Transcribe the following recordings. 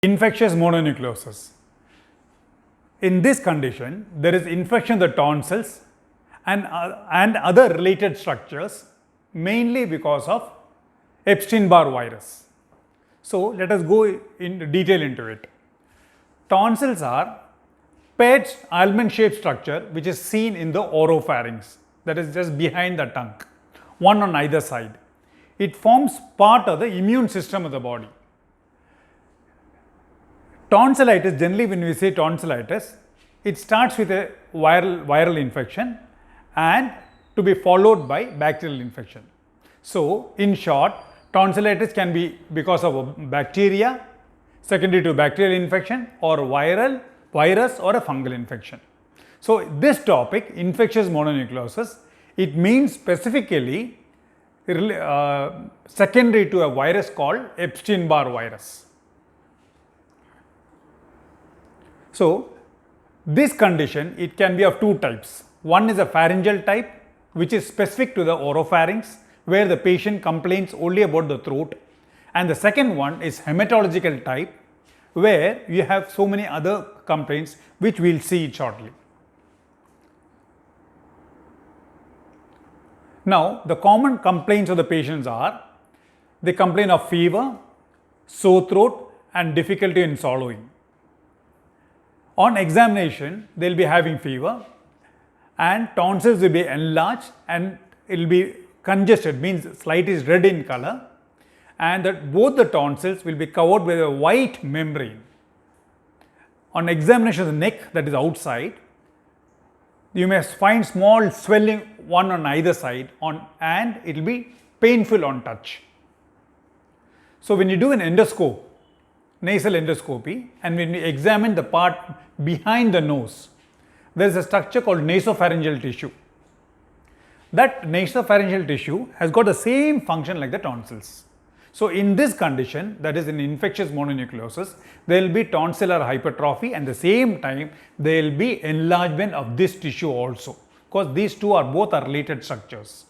Infectious mononucleosis. In this condition, there is infection of the tonsils and other related structures, mainly because of Epstein-Barr virus. So, let us go in detail into it. Tonsils are paired almond-shaped structure which is seen in the oropharynx, that is just behind the tongue, one on either side. It forms part of the immune system of the body. Tonsillitis, generally when we say tonsillitis, it starts with a viral infection and to be followed by bacterial infection. So, in short, tonsillitis can be because of a bacteria, secondary to bacterial infection, or virus or a fungal infection. So, this topic, infectious mononucleosis, it means specifically secondary to a virus called Epstein-Barr virus. So, this condition, it can be of two types. One is a pharyngeal type, which is specific to the oropharynx, where the patient complains only about the throat, and the second one is hematological type, where you have so many other complaints which we will see shortly. Now, the common complaints of the patients are, they complain of fever, sore throat and difficulty in swallowing. On examination, they will be having fever and tonsils will be enlarged and it will be congested, means slightly red in color, and that both the tonsils will be covered with a white membrane. On examination of the neck, that is outside, you may find small swelling one on either side and it will be painful on touch. So, when you do an endoscope, nasal endoscopy, and when we examine the part behind the nose, there is a structure called nasopharyngeal tissue. That nasopharyngeal tissue has got the same function like the tonsils. So, in this condition, that is in infectious mononucleosis, there will be tonsillar hypertrophy and at the same time there will be enlargement of this tissue also, because these two are both are related structures.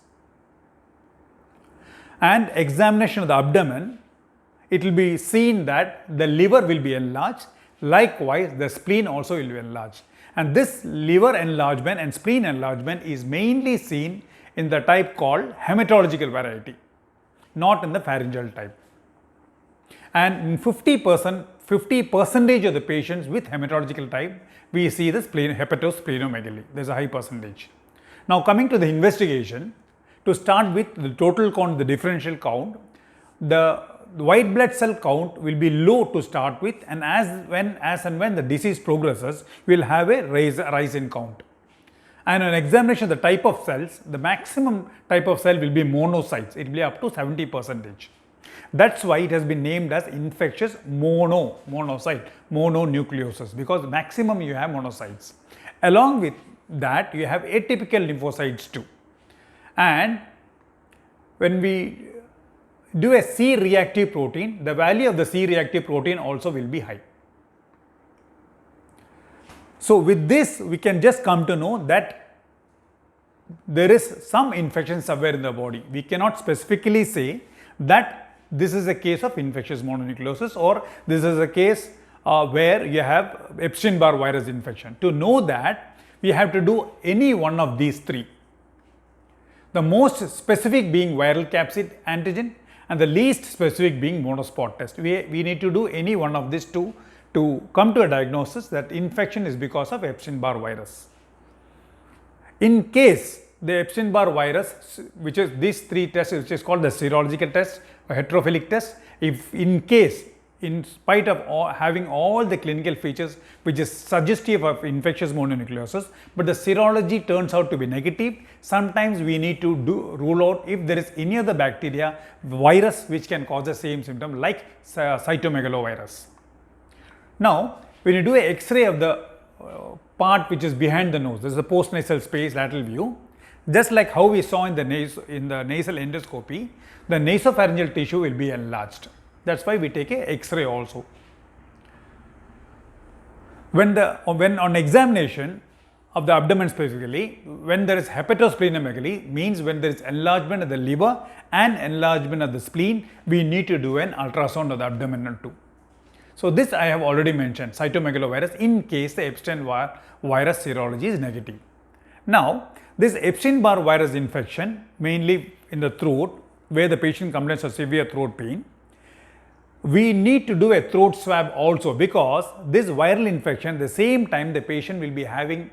And examination of the abdomen, it will be seen that the liver will be enlarged, likewise the spleen also will be enlarged. And this liver enlargement and spleen enlargement is mainly seen in the type called hematological variety, not in the pharyngeal type. And in 50% of the patients with hematological type, we see this hepatosplenomegaly. There is a high percentage. Now, coming to the investigation, to start with the total count, the differential count, the white blood cell count will be low to start with, and as and when the disease progresses, we will have a rise in count. And on examination of the type of cells, the maximum type of cell will be monocytes. It will be up to 70%. That's why it has been named as infectious monocyte, mononucleosis, because maximum you have monocytes. Along with that, you have atypical lymphocytes too. And when we do a C-reactive protein, the value of the C-reactive protein also will be high. So, with this we can just come to know that there is some infection somewhere in the body. We cannot specifically say that this is a case of infectious mononucleosis or this is a case where you have Epstein-Barr virus infection. To know that, we have to do any one of these three. The most specific being viral capsid antigen and the least specific being monospot test. We need to do any one of these two to come to a diagnosis that infection is because of Epstein-Barr virus. In case the Epstein-Barr virus, which is these three tests, which is called the serological test, a heterophilic test, if in case, in spite of having all the clinical features which is suggestive of infectious mononucleosis, but the serology turns out to be negative, sometimes we need to rule out if there is any other bacteria, virus which can cause the same symptom like cytomegalovirus. Now, when you do an X-ray of the part which is behind the nose, this is a postnasal space lateral view, just like how we saw in the nasal endoscopy, the nasopharyngeal tissue will be enlarged. That is why we take a X-ray also. When on examination of the abdomen specifically, when there is hepatosplenomegaly, means when there is enlargement of the liver and enlargement of the spleen, we need to do an ultrasound of the abdomen too. So this I have already mentioned, cytomegalovirus, in case the Epstein-Barr virus serology is negative. Now, this Epstein-Barr virus infection, mainly in the throat, where the patient complains of severe throat pain, we need to do a throat swab also, because this viral infection, the same time the patient will be having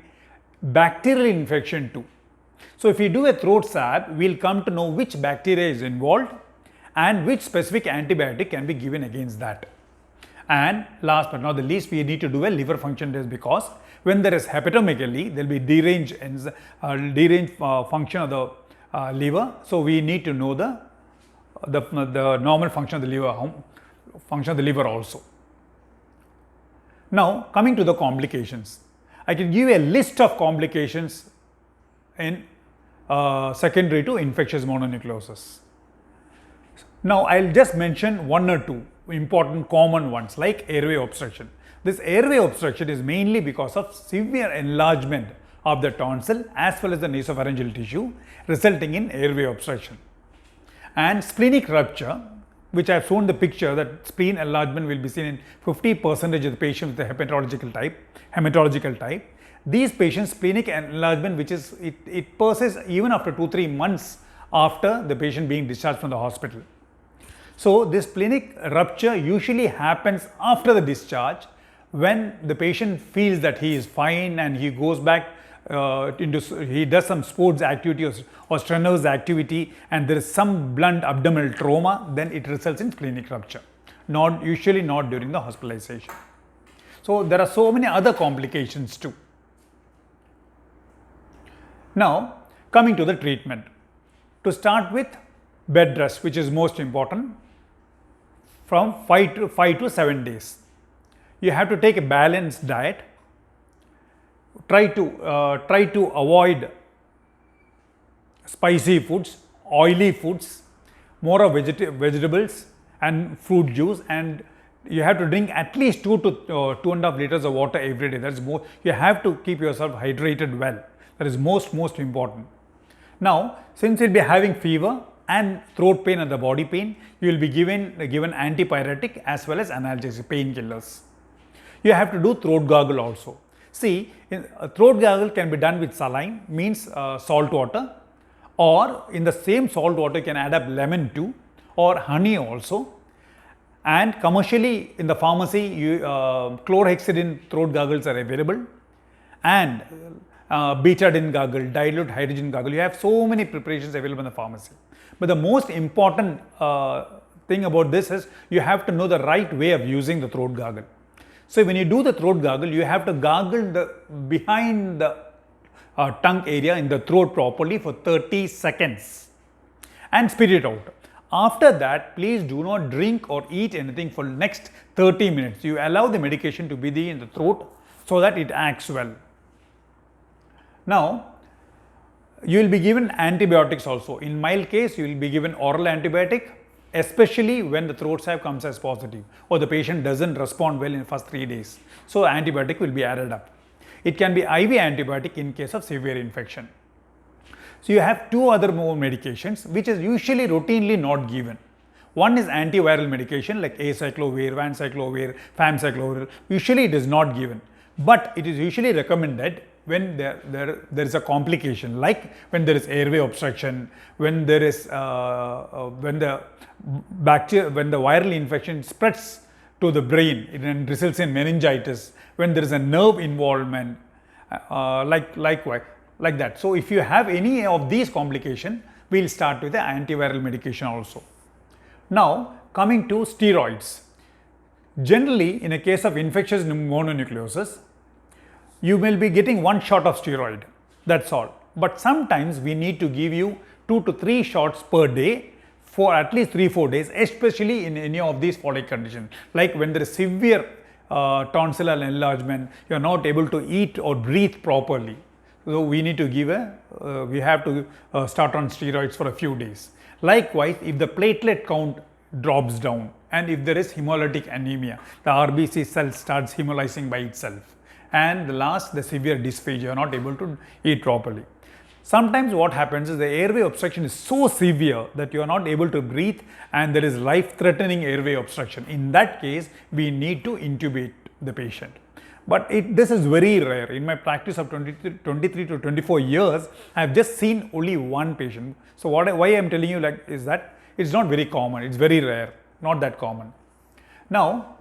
bacterial infection too. So if we do a throat swab, we will come to know which bacteria is involved and which specific antibiotic can be given against that. And last but not the least, we need to do a liver function test, because when there is hepatomegaly, there will be deranged function of the liver. So we need to know the normal function of the liver, also. Now coming to the complications, I can give you a list of complications in secondary to infectious mononucleosis. Now I'll just mention one or two important common ones, like airway obstruction. This airway obstruction is mainly because of severe enlargement of the tonsil as well as the nasopharyngeal tissue, resulting in airway obstruction. And splenic rupture, which I have shown the picture, that spleen enlargement will be seen in 50% of the patients with the hematological type. These patients, splenic enlargement, which is it persists even after 2-3 months after the patient being discharged from the hospital. So this splenic rupture usually happens after the discharge, when the patient feels that he is fine and he goes back he does some sports activity or strenuous activity, and there is some blunt abdominal trauma, then it results in splenic rupture, usually not during the hospitalization. So there are so many other complications too. Now coming to the treatment, to start with, bed rest, which is most important, from 5 to 7 days. You have to take a balanced diet. Try to avoid spicy foods, oily foods, more of vegetables and fruit juice, and you have to drink at least 2 to 2.5 liters of water every day. That's more. You have to keep yourself hydrated well. That is most important. Now, since you'll be having fever and throat pain and the body pain, you will be given antipyretic as well as analgesic painkillers. You have to do throat gargle also. See, throat gargle can be done with saline, means salt water, or in the same salt water you can add up lemon too, or honey also. And commercially in the pharmacy, chlorhexidine throat gargles are available, and betadine gargle, dilute hydrogen gargle. You have so many preparations available in the pharmacy. But the most important thing about this is you have to know the right way of using the throat gargle. So when you do the throat gargle, you have to gargle behind the tongue area in the throat properly for 30 seconds and spit it out. After that, please do not drink or eat anything for next 30 minutes. You allow the medication to be in the throat so that it acts well. Now, you will be given antibiotics also. In mild case, you will be given oral antibiotic, especially when the throat swab comes as positive or the patient doesn't respond well in the first 3 days. So antibiotic will be added up. It can be IV antibiotic in case of severe infection. So you have two other more medications which is usually routinely not given. One is antiviral medication like acyclovir, vanciclovir, famciclovir. Usually it is not given, but it is usually recommended when there is a complication, like when there is airway obstruction, when there is when the viral infection spreads to the brain and results in meningitis, when there is a nerve involvement, like that. So if you have any of these complications, we will start with the antiviral medication also. Now coming to steroids. Generally, in a case of infectious mononucleosis, you will be getting 1 shot of steroid, that's all. But sometimes we need to give you 2 to 3 shots per day for at least 3-4 days, especially in any of these following conditions, like when there is severe tonsillar enlargement, you are not able to eat or breathe properly. So we need to give we have to start on steroids for a few days. Likewise, if the platelet count drops down and if there is hemolytic anemia, the RBC cell starts hemolyzing by itself. And the last, the severe dysphagia, you are not able to eat properly. Sometimes what happens is the airway obstruction is so severe that you are not able to breathe and there is life-threatening airway obstruction. In that case, we need to intubate the patient. But this is very rare. In my practice of 23 to 24 years, I have just seen only one patient. So why I am telling you like is that it's not very common. It's very rare, not that common. Now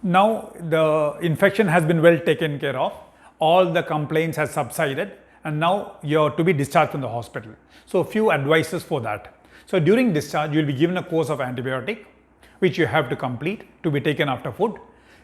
the infection has been well taken care of. All the complaints has subsided and now you are to be discharged from the hospital. So a few advices for that. So during discharge, you will be given a course of antibiotic which you have to complete to be taken after food.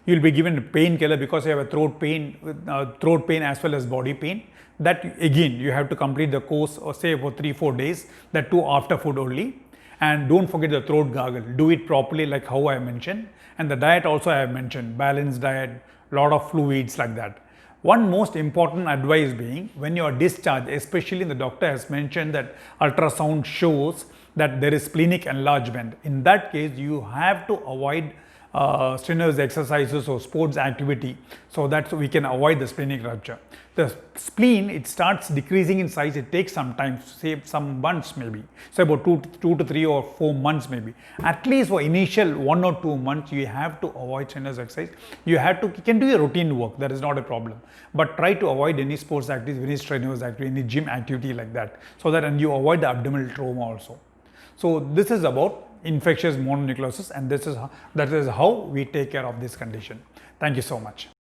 You will be given a painkiller because you have a throat pain as well as body pain. That again you have to complete the course or say for 3-4 days, that too after food only. And don't forget the throat gargle. Do it properly like how I mentioned. And the diet also I have mentioned, balanced diet, lot of fluids like that. One most important advice being when you are discharged, especially the doctor has mentioned that ultrasound shows that there is splenic enlargement. In that case, you have to avoid strenuous exercises or sports activity so that we can avoid the splenic rupture. The spleen, it starts decreasing in size. It takes some time, say some months maybe. So about 2 to 3 or 4 months maybe. At least for initial 1 or 2 months, you have to avoid strenuous exercise. You can do your routine work. That is not a problem. But try to avoid any sports activities, any strenuous activity, any gym activity like that. So that and you avoid the abdominal trauma also. So this is about infectious mononucleosis and that is how we take care of this condition. Thank you so much.